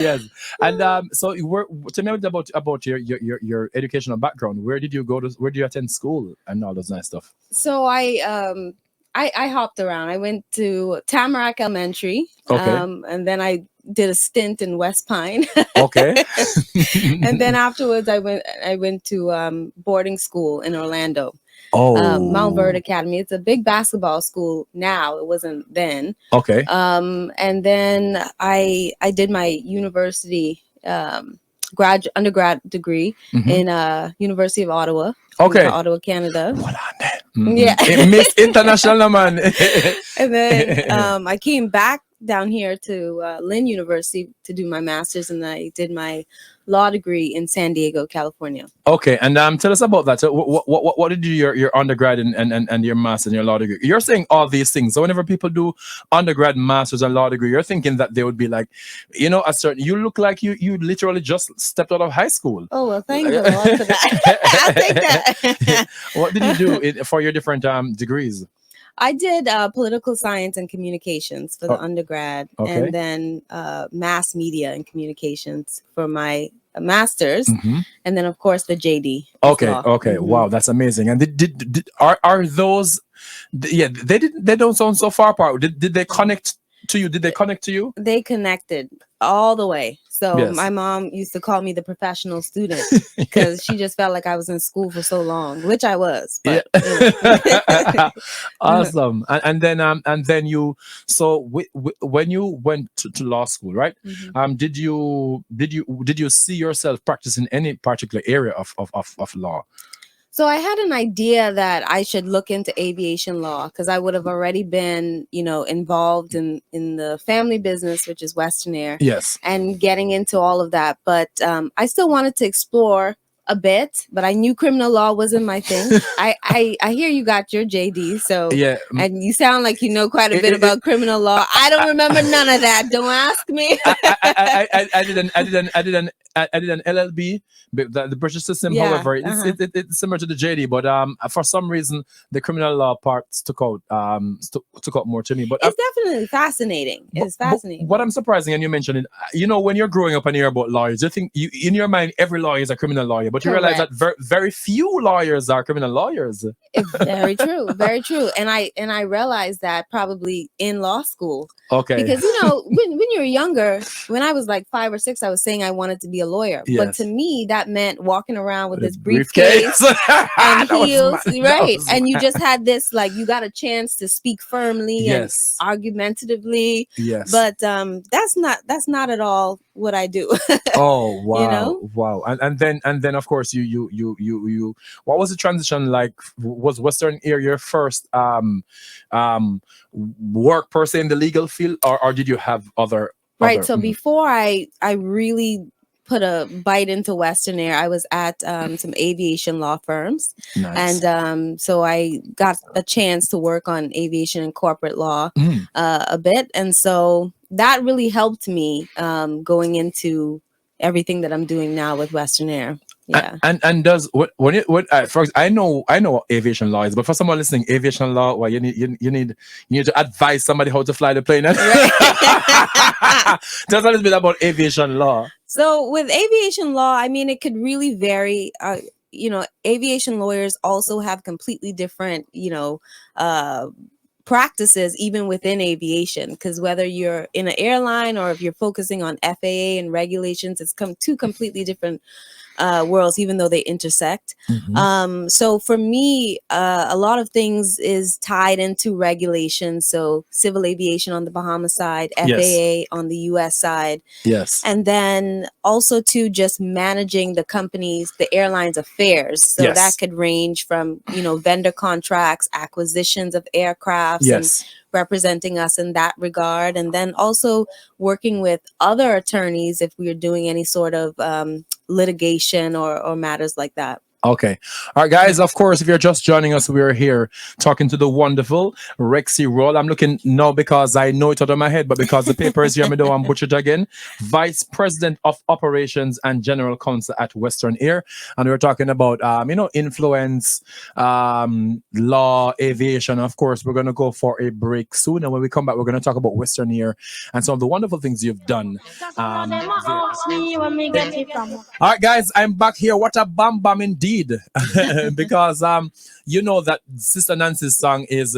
Yes. And so you were tell me about your educational background. Where did you go to? Where did you attend school and all those nice stuff? So I hopped around. I went to Tamarack Elementary, Okay. and then I did a stint in West Pine, Okay. and then afterwards I went to boarding school in Orlando, Mount Verde Oh. Academy. It's a big basketball school now. It wasn't then. Okay. And then I did my university undergrad degree Hmm. in University of Ottawa, in Okay. Ottawa, Canada. What on that? Yeah. Miss International man. And then I came back down here to Lynn University to do my master's, and I did my law degree in San Diego, California. Okay, and tell us about that. So, what did you do your undergrad and your master and your law degree? You're saying all these things. So, whenever people do undergrad, masters, and law degree, you're thinking that they would be like, a certain. You look like you literally just stepped out of high school. Oh, well, thank the Lord for that. I'll take that. What did you do for your different degrees? I did political science and communications for the undergrad, okay. and then mass media and communications for my master's, and then of course the JD. Okay, okay, wow, that's amazing. And are those? Yeah, they don't sound so far apart. Did they connect to you? Did they connect to you? They connected all the way. So Yes. my mom used to call me the professional student because she just felt like I was in school for so long, which I was. But, Awesome. And then you. So when you went to law school, right? Did you see yourself practicing any particular area of law? So I had an idea that I should look into aviation law because I would have already been, involved in the family business, which is Western Air. Yes. And getting into all of that. But I still wanted to explore a bit, but I knew criminal law wasn't my thing. I hear you got your JD, so yeah, and you sound like you know quite a bit about criminal law. I don't remember none of that. Don't ask me. I did an LLB, the British system. Yeah, However, it's similar to the JD, but for some reason the criminal law parts took out more to me. But it's definitely fascinating. It's fascinating. What I'm surprising, and you mentioned it, when you're growing up and you hear about lawyers, you think in your mind every lawyer is a criminal lawyer, but you realize that very few lawyers are criminal lawyers. Very true, very true. And I realized that probably in law school. Okay. Because when you're younger, when I was like 5 or 6, I was saying I wanted to be a lawyer. Yes. But to me, that meant walking around with this briefcase and heels, right? And you just had this you got a chance to speak firmly and argumentatively. Yes. But that's not at all what I do. Oh wow, wow. And then of course you what was the transition like? Was Western Air your first work per se in the legal field, or did you have other? So before I really put a bite into Western Air, I was at some aviation law firms. Nice. And so I got a chance to work on aviation and corporate law a bit, and so that really helped me going into everything that I'm doing now with Western Air. Yeah. And does when for I know aviation law is, but for someone listening, aviation law, well, you need to advise somebody how to fly the plane. Tell us a little bit about aviation law. So with aviation law, I mean, it could really vary. Aviation lawyers also have completely different, practices even within aviation, because whether you're in an airline or if you're focusing on FAA and regulations, it's two completely different worlds, even though they intersect. So for me, a lot of things is tied into regulations. So civil aviation on the Bahamas side, FAA on the US side. Yes. And then also to just managing the company's, the airline's affairs. So that could range from, vendor contracts, acquisitions of aircrafts, and representing us in that regard. And then also working with other attorneys if we're doing any sort of litigation or matters like that. Okay. All right, guys. Of course, if you're just joining us, we're here talking to the wonderful Rexy Rolle. I'm looking no because I know it out of my head, but because the paper is here, me don't want to butcher it again. Vice President of Operations and General Counsel at Western Air, and we're talking about influence, law, aviation. Of course, we're gonna go for a break soon, and when we come back, we're gonna talk about Western Air and some of the wonderful things you've done. All right, guys, I'm back here. What a bam bam indeed, because you know that Sister Nancy's song is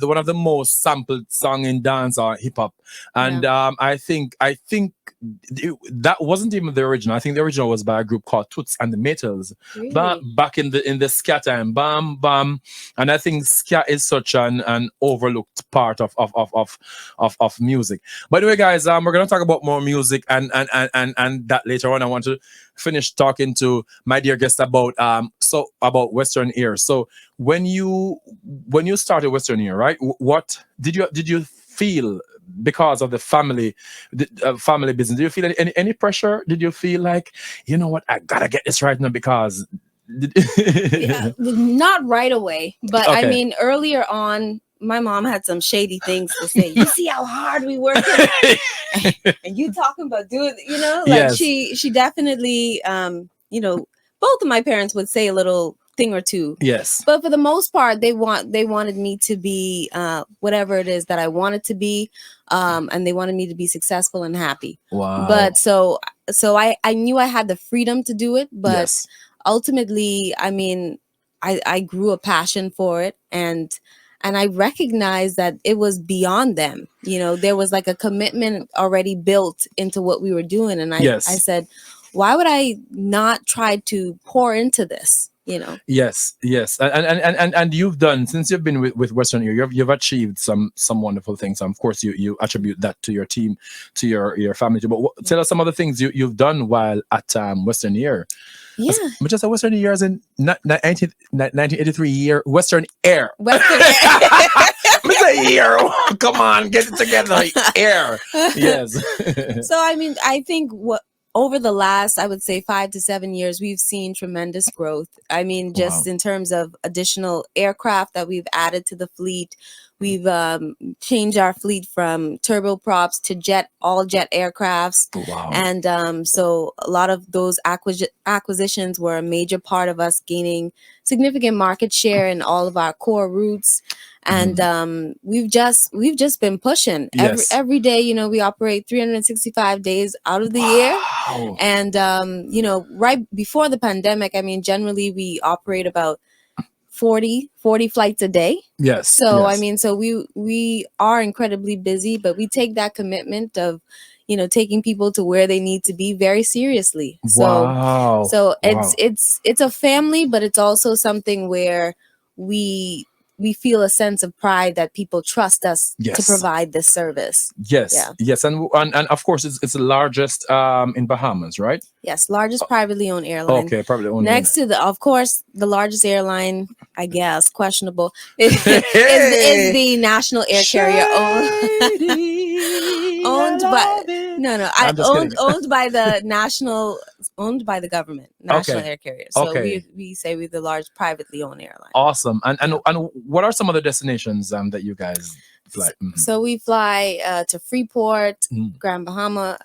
one of the most sampled song in dance or hip hop, and I think that wasn't even the original. I think the original was by a group called Toots and the Maytals, Really? back in the ska time, bam bam, and I think ska is such an overlooked part of music. By the way, guys, we're gonna talk about more music and that later on. I want to finish talking to my dear guest about about Western Air. So when you started Western Air, right? What did you feel because of the family business? Do you feel any pressure? Did you feel like, you know what, I gotta get this right now because Yeah, not right away, but I Okay. mean, earlier on, my mom had some shady things to say. You see how hard we work, and you talking about doing, like Yes. she definitely, both of my parents would say a little thing or two, Yes. but for the most part, they wanted me to be whatever it is that I wanted to be, and they wanted me to be successful and happy. Wow. But so I knew I had the freedom to do it, but Yes. ultimately, I mean, I grew a passion for it, and I recognized that it was beyond them. There was like a commitment already built into what we were doing, and I Yes. said, why would I not try to pour into this? Yes, yes, and you've done, since you've been with Western Air, you've achieved some wonderful things. Of course, you attribute that to your team, to your family too. But tell us some of the things you've done while at Western Air. Yeah. But just a Western Air as in 1983 year Western Air. Western Mr. Air, come on, get it together, Air. Yes. So I mean, I think over the last, I would say 5 to 7 years, we've seen tremendous growth. I mean, just Wow. in terms of additional aircraft that we've added to the fleet. We've changed our fleet from turboprops to all jet aircrafts. Wow. And so a lot of those acquisitions were a major part of us gaining significant market share in all of our core routes. And we've just been pushing. Yes. Every day, we operate 365 days out of the year. Wow. And right before the pandemic, I mean, generally we operate about 40 flights a day. Yes. So yes. I mean, so we are incredibly busy, but we take that commitment of taking people to where they need to be very seriously. Wow. So Wow. it's a family, but it's also something where we feel a sense of pride that people trust us to Yes. provide this service. Yes, Yeah. yes, and of course it's the largest in Bahamas, right? Yes, largest privately owned airline. Okay, probably only Next to of course, the largest airline, I guess, questionable, is Hey! the national air carrier owned by I'm just kidding. owned by the owned by the government, national Okay. air carrier. So Okay. we say we're the largest privately owned airline. Awesome. And what are some of the destinations that you guys fly? So we fly to Freeport, Mhm. Grand Bahama,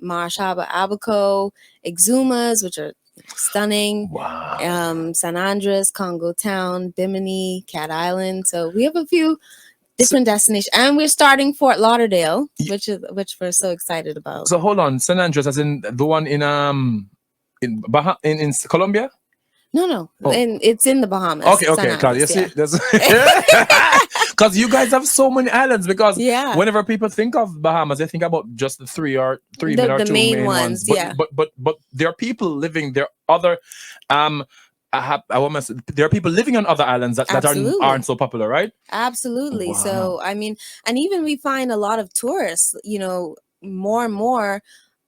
Marshaba, Abaco, Exumas, which are stunning. Wow. San Andres, Congo Town, Bimini, Cat Island. So we have a few different destinations, and we're starting Fort Lauderdale, which we're so excited about. So hold on, San Andres, as in the one in in Colombia? No, Oh. and it's in the Bahamas. Okay, San okay, Carl, you Andres, see, because you guys have so many islands. Because Yeah. whenever people think of Bahamas, they think about just the three main or The two main main ones, But, yeah. but there are people living there. Other, there are people living on other islands that Absolutely. aren't so popular, right? Absolutely. Wow. So, I mean, and even we find a lot of tourists, more and more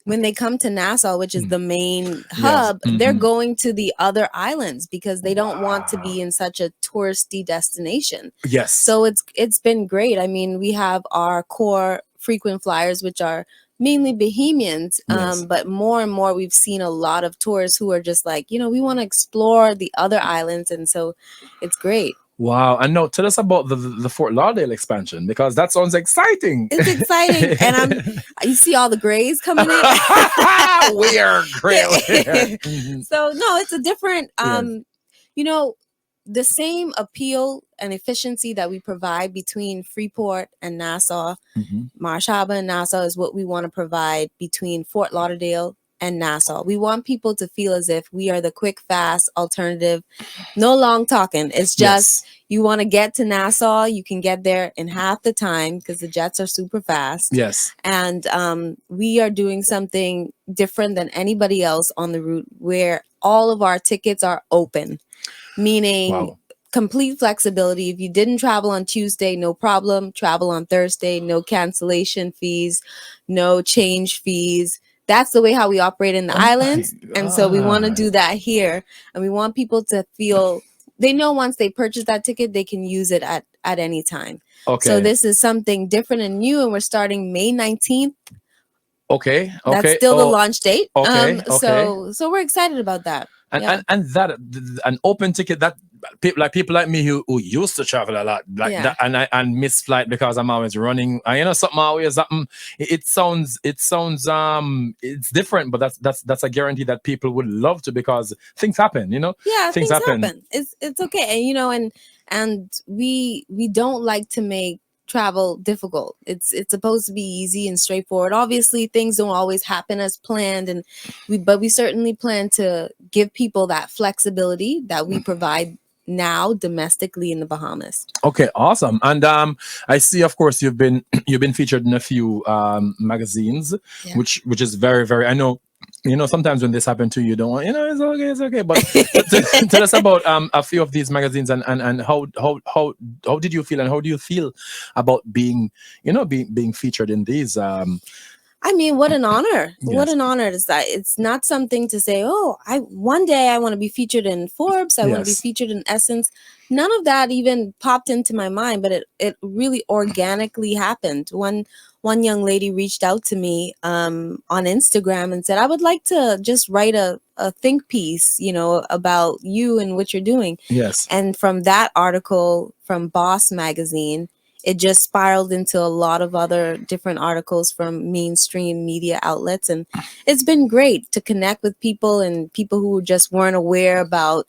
when they come to Nassau, which is the main hub, they're going to the other islands because they don't want to be in such a touristy destination. Yes. So it's been great. I mean, we have our core frequent flyers, which are mainly Bohemians. Yes. But more and more, we've seen a lot of tourists who are just like, we want to explore the other islands. And so it's great. Wow. And now tell us about the Fort Lauderdale expansion, because that sounds exciting. It's exciting. And you see all the grays coming in. We are great. Mhm. So no, it's a different, Yes. the same appeal and efficiency that we provide between Freeport and Nassau, Mhm. Marsh Harbor and Nassau, is what we want to provide between Fort Lauderdale and Nassau. We want people to feel as if we are the quick, fast alternative. No long talking. It's just, Yes. you want to get to Nassau, you can get there in half the time because the jets are super fast. Yes. And we are doing something different than anybody else on the route, where all of our tickets are open, meaning Wow. complete flexibility. If you didn't travel on Tuesday, no problem. Travel on Thursday, no cancellation fees, no change fees. That's the way how we operate in the Oh my islands. And so we want to do God. that here. And we want people to feel, they know once they purchase that ticket, they can use it at any time. So Okay. this is something different and new, and we're starting May 19th. Okay. That's Okay. still the Oh, launch date. okay. Okay. So we're excited about that. And Yeah. and that an open ticket, that people like me who used to travel a lot like Yeah. that, and miss flight because I'm always running, and something always happen. It sounds it's different, but that's a guarantee that people would love to, because things happen, Yeah, things things happen. happen. It's okay. And we don't like to make travel difficult. It's supposed to be easy and straightforward. Obviously, things don't always happen as planned, and but we certainly plan to give people that flexibility that we provide now domestically in the Bahamas. Okay, awesome. And I see, of course, you've been you've been featured in a few magazines, Yeah. which is very, very. I know, sometimes when this happens to you, you don't want, it's okay. But tell us about a few of these magazines, and how did you feel, and how do you feel about being being featured in these? I mean, what an honor. What Yes. an honor is that. It's not something to say, oh, one day I want to be featured in Forbes, I want to be Yes. featured in Essence. None of that even popped into my mind, but it really organically happened. One young lady reached out to me on Instagram and said, I would like to just write a think piece, about you and what you're doing. Yes. And from that article from Boss Magazine, it just spiraled into a lot of other different articles from mainstream media outlets. And it's been great to connect with people, and people who just weren't aware about,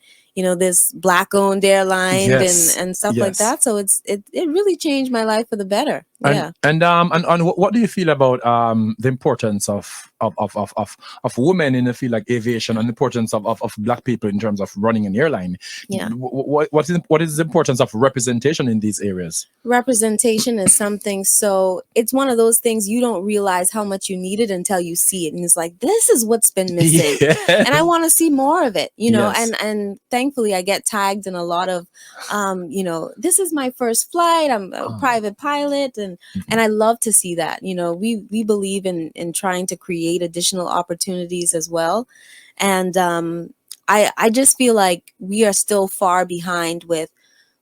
this Black-owned airline Yes. and stuff like Yes. that. So it really changed my life for the better. Yeah. And what do you feel about the importance of women in the field like aviation, and the importance of Black people in terms of running an airline? Yeah. What is the importance of representation in these areas? Representation is something, so it's one of those things you don't realize how much you need it until you see it, and it's like, this is what's been missing. Yes. And I want to see more of it, Yes. and thankfully I get tagged in a lot of this is my first flight, I'm a private pilot, and I love to see that. We believe in trying to create additional opportunities as well. And I just feel like we are still far behind with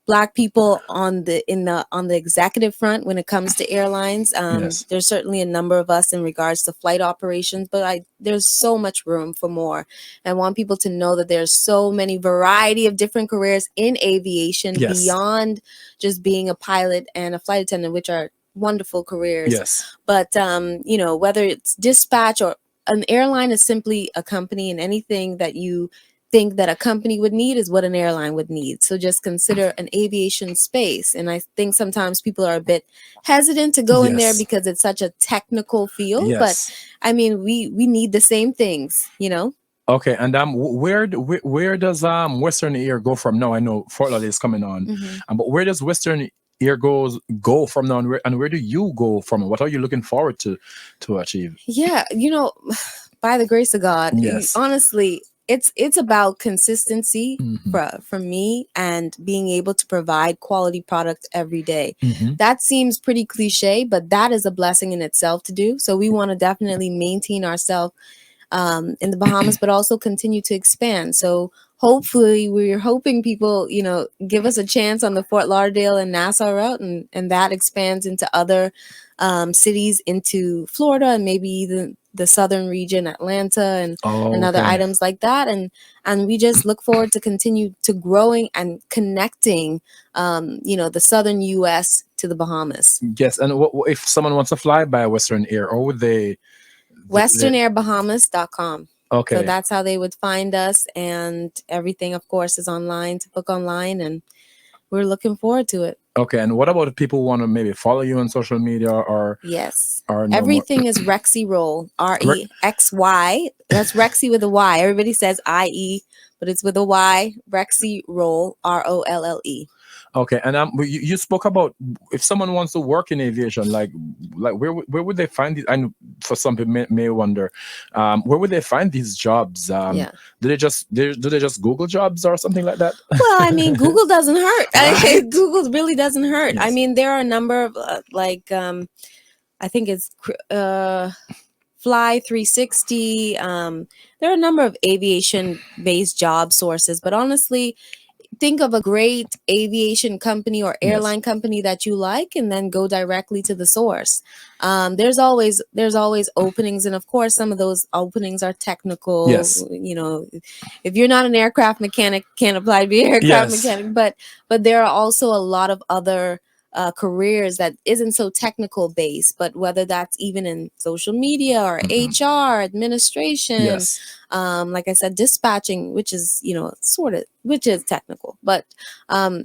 Black people on the executive front when it comes to airlines. Yes. There's certainly a number of us in regards to flight operations, but there's so much room for more. I want people to know that there's so many variety of different careers in aviation. Yes. Beyond just being a pilot and a flight attendant, which are wonderful careers. Yes. But whether it's dispatch or an airline is simply a company, and anything that you think that a company would need is what an airline would need. So just consider an aviation space. And I think sometimes people are a bit hesitant to go in there Yes. because it's such a technical field. Yes. But I mean, we need the same things, Okay, and where does Western Air go from now? I know Fort Lauderdale is coming on, but where does Western Air go from now, and where do you go from? What are you looking forward to achieve? Yeah, by the grace of God, Yes. honestly, it's about consistency Mhm. for me, and being able to provide quality product every day. Mhm. That seems pretty cliche, but that is a blessing in itself to do. So we want to definitely maintain ourselves in the Bahamas, but also continue to expand. So hopefully we're hoping people, give us a chance on the Fort Lauderdale and Nassau route, and that expands into other cities into Florida and maybe even the southern region, Atlanta, and other items like that. And we just look forward to continue to growing and connecting, the southern U.S. to the Bahamas. Yes, and if someone wants to fly by Western Air, or would they? WesternAirBahamas.com. Okay. So that's how they would find us, and everything, of course, is online to book online, and we're looking forward to it. Okay, and what about if people want to maybe follow you on social media or? Yes, or no everything is Rexy Rolle, REXY. That's Rexy with a Y. Everybody says IE, but it's with a Y. Rexy Rolle, ROLLE. Okay, and you spoke about if someone wants to work in aviation, like where would they find these? And for some people may wonder, where would they find these jobs? Do they just Google jobs or something like that? Well, I mean, Google doesn't hurt. Right? Google really doesn't hurt. Yes. I mean, there are a number of I think it's Fly 360. There are a number of aviation-based job sources, but honestly, think of a great aviation company or airline company that you like, and then go directly to the source. There's always openings, and of course some of those openings are technical. Yes. If you're not an aircraft mechanic, can't apply to be an aircraft mechanic, but there are also a lot of other careers that isn't so technical based, but whether that's even in social media or HR, administration, like I said, dispatching, which is which is technical, but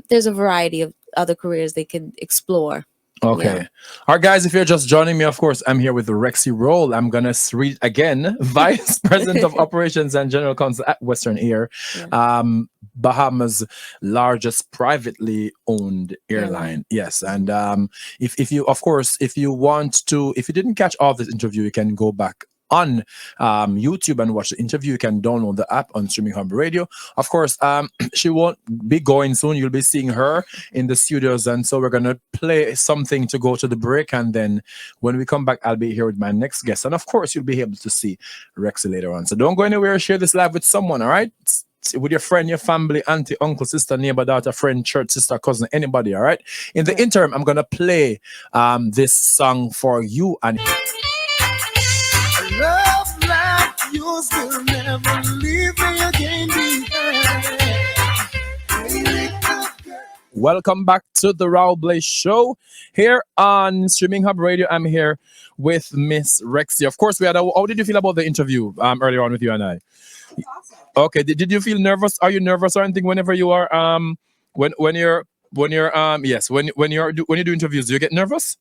there's a variety of other careers they could explore. Okay. Yeah. All right, guys, if you're just joining me, of course, I'm here with Rexy Rolle. I'm going to read again, Vice President of Operations and General Counsel at Western Air, Bahamas' largest privately owned airline. Yes. And if you didn't catch all of this interview, you can go back on YouTube and watch the interview. You can download the app on Streaming Hub Radio. Of course, she won't be going soon. You'll be seeing her in the studios, and so we're gonna play something to go to the break, and then when we come back, I'll be here with my next guest, and of course, you'll be able to see Rexy later on. So don't go anywhere. Share this live with someone. All right, with your friend, your family, auntie, uncle, sister, neighbor, daughter, friend, church, sister, cousin, anybody. All right. In the interim, I'm gonna play this song for you and. Love like yours will never leave me again. Welcome back to the Raul Blaze Show here on Streaming Hub Radio. I'm here with Miss Rexy. Of course, how did you feel about the interview earlier on with you and I? Awesome. Okay, did you feel nervous? Are you nervous or anything whenever you are when you do interviews? Do you get nervous?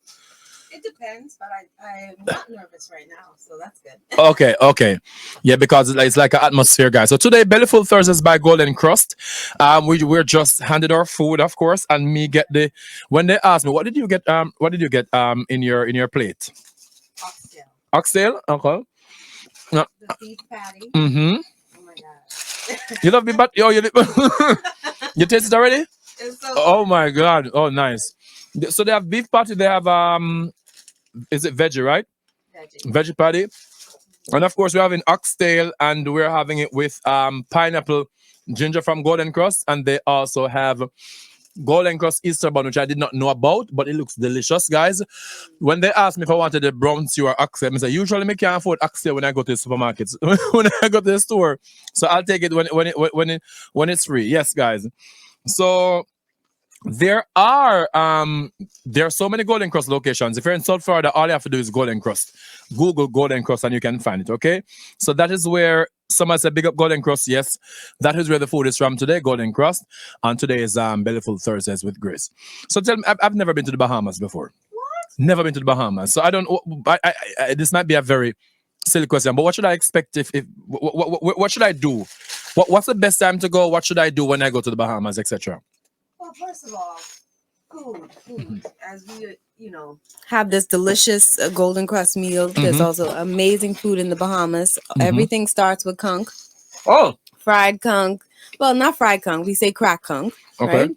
It depends, but I'm not nervous right now, so that's good. Okay. Yeah, because it's like an atmosphere, guys. So today, Bellyful Thursdays by Golden Crust. We're just handed our food, of course, and me get when they asked me, what did you get in your plate? Oxtail? Okay. The beef patty. Mm-hmm. Oh my god. You love beef patty? Oh, you tasted it already? It's so Oh my god. Oh, nice. So they have beef patty, they have is it veggie, right? Veggie patty. And of course, we're having oxtail, and we're having it with pineapple ginger from Golden Crust. And they also have Golden Crust Easter bun, which I did not know about, but it looks delicious, guys. When they asked me if I wanted the brown stew or oxtail, I said, usually I can't afford oxtail when I go to the supermarkets, when I go to the store. So I'll take it when it's free. Yes, guys. So there are so many Golden Crust locations. If you're in South Florida, all you have to do is Golden Crust. Google Golden Crust and you can find it, okay? So that is where someone said big up Golden Crust. Yes, that is where the food is from today, Golden Crust. And today is Bellyful Thursdays with Grace. So tell me, I've never been to the Bahamas before. What? Never been to the Bahamas. So I don't. This might be a very silly question, but what should I expect? What should I do? What's the best time to go? What should I do when I go to the Bahamas, etc.? Well, first of all, food. As we, have this delicious Golden Crust meal. There's also amazing food in the Bahamas. Everything starts with conch. Oh, fried conch. Well, not fried conch. We say cracked conch. Okay.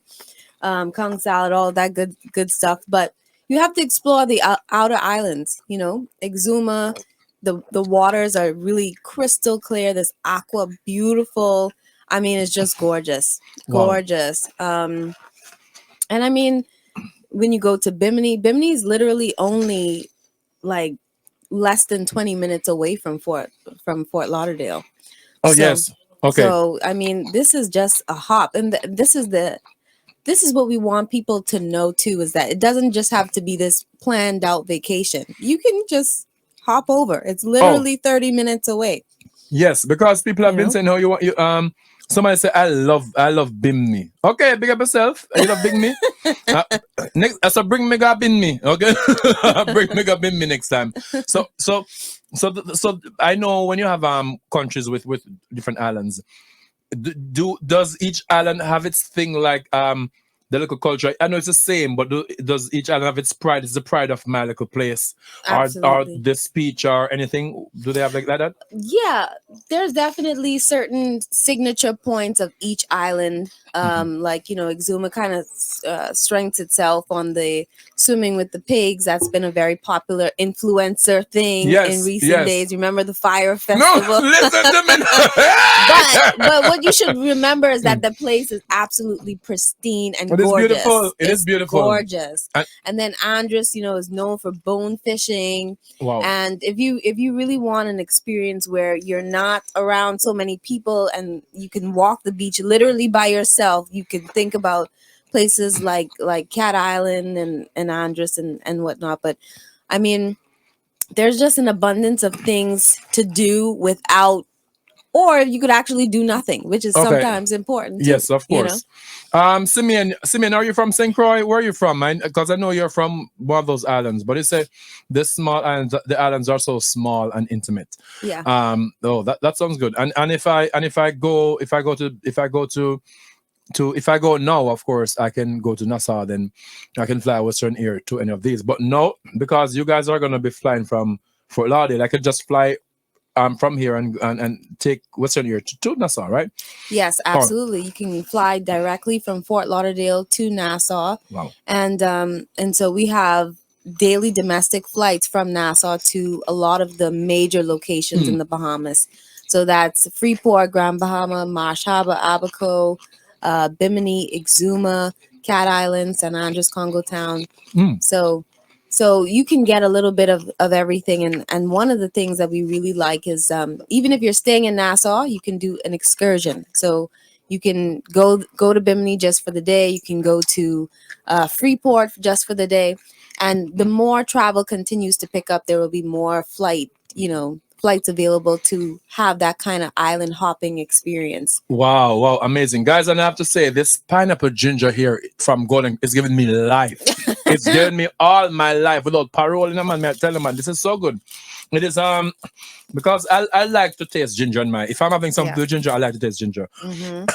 Right? Conch salad, all that good stuff. But you have to explore the outer islands. Exuma. The waters are really crystal clear. This aqua, beautiful. I mean, it's just gorgeous. Wow. Gorgeous. And I mean, when you go to Bimini, Bimini is literally only like less than 20 minutes away from Fort Lauderdale. Oh, So- yes. Okay. So I mean, this is just a hop, and this is what we want people to know too, is that it doesn't just have to be this planned out vacation. You can just hop over. It's literally 30 minutes away. Yes, because people have You been know? saying, "Oh, you want you Somebody say, I love Bimini." Okay, big up yourself. You love Bimini. Next, so bring me up Bimini. Okay, bring me up Bimini next time. So I know when you have countries with different islands, does each island have its thing like the local culture? I know it's the same, but does each island have its pride? It's the pride of my local place, or Absolutely. the speech or anything? Do they have like that? Yeah, there's definitely certain signature points of each island. Like, you know, Exuma kind of strengthens itself on the swimming with the pigs. That's been a very popular influencer thing in recent days. Remember the fire festival? No, listen to me. but what you should remember is that the place is absolutely pristine and It is gorgeous. beautiful. It is It's beautiful. gorgeous. And then Andros, you know, is known for bone fishing. Wow. And if you really want an experience where you're not around so many people and you can walk the beach literally by yourself, you can think about places like Cat Island and Andros and whatnot. But I mean, there's just an abundance of things to do without, or you could actually do nothing, which is sometimes important too, Yes, of course. Simeon, are you from St. Croix? Where are you from? Because I know you're from one of those islands, but it said the small islands, the islands are so small and intimate. Yeah. Oh, that sounds good. And if I go now, of course, I can go to Nassau, then I can fly Western Air to any of these. But no, because you guys are going to be flying from Fort Lauderdale, I could just fly from here and take Western Air to Nassau, right? Yes, absolutely. You can fly directly from Fort Lauderdale to Nassau. Wow. And so we have daily domestic flights from Nassau to a lot of the major locations in the Bahamas. So that's Freeport, Grand Bahama, Marsh Harbor, Abaco, Bimini, Exuma, Cat Island, San Andres, Congo Town. So you can get a little bit of everything. And one of the things that we really like is even if you're staying in Nassau, you can do an excursion. So you can go to Bimini just for the day. You can go to Freeport just for the day. And the more travel continues to pick up, there will be more flights available to have that kind of island hopping experience. Wow, amazing. Guys, and I have to say, this pineapple ginger here from Golden is giving me life. It's giving me all my life without parole in a man. I tell you, man, this is so good. It is because I like to taste ginger in my, if I'm having something with ginger, I like to taste ginger.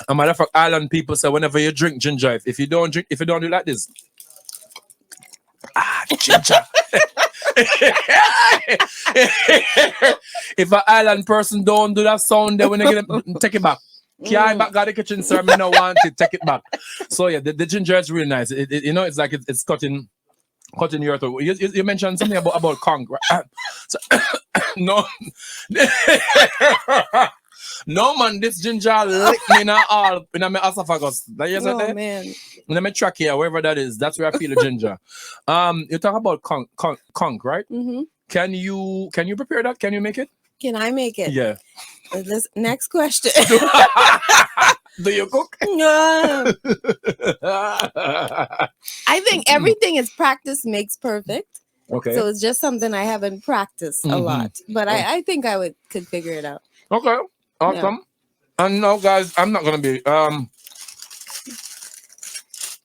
A matter of fact, island people say whenever you drink ginger, if you don't do it like this, ginger. If an island person don't do that sound, then when they get it, take it back. Can't back got the kitchen, sir. Me no want it. Take it back. So yeah, the ginger is really nice. It's like it's cutting your throat. You mentioned something about conch, right? No. No man, this ginger lick me in all in my esophagus. Oh man. In my trachea, wherever that is, that's where I feel the ginger. You talk about conch, right? Can you prepare that? Can you make it? Can I make it? Yeah. This next question. Do you cook? I think everything is practice makes perfect. Okay. So it's just something I haven't practiced a lot. But I think I could figure it out. Okay. Awesome. And now, guys, I'm not gonna be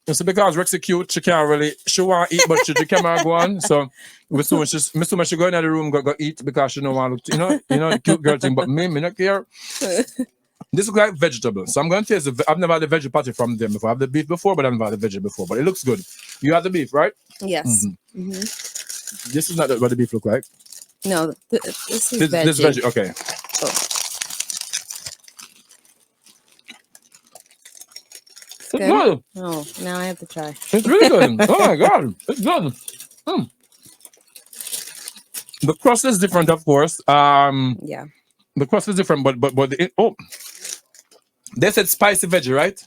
it's because Rexy cute, she can't really, she want to eat, but she can't go on. So Miss Suma she go in the room, go eat because she don't want to, the cute girl thing. But me not care. This is like vegetable. So I'm going to taste I've never had the veggie patty from them before. I have the beef before, but I've never had the veggie before. But it looks good. You have the beef, right? Yes. This is not what the beef look like. No, this is veggie. This veggie, okay. Oh. It's good. Oh, now I have to try. It's really good. Oh my god, it's good. The crust is different, of course. Yeah. The crust is different, but they said spicy veggie, right?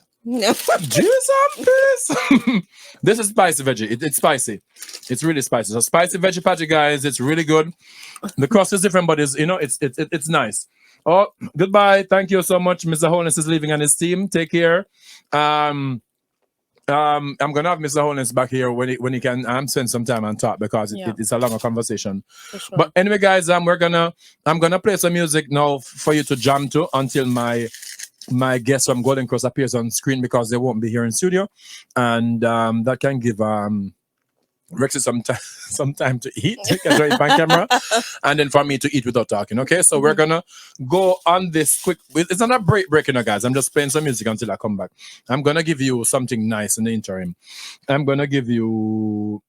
Jesus, please. This is spicy veggie. It's spicy. It's really spicy. So spicy veggie patty, guys. It's really good. The crust is different, but it's nice. Oh, goodbye. Thank you so much. Mr. Holness is leaving and his team. Take care. I'm gonna have Mr. Holness back here when he can spend some time and talk because it's a longer conversation. Sure. But anyway, guys, I'm gonna play some music now for you to jam to until my guest from Golden Cross appears on screen because they won't be here in studio, and that can give Rexy some time to eat, because we're on camera, and then for me to eat without talking. Okay, so we're gonna go on this quick. It's not a break, you know, guys. I'm just playing some music until I come back. I'm gonna give you something nice in the interim. I'm gonna give you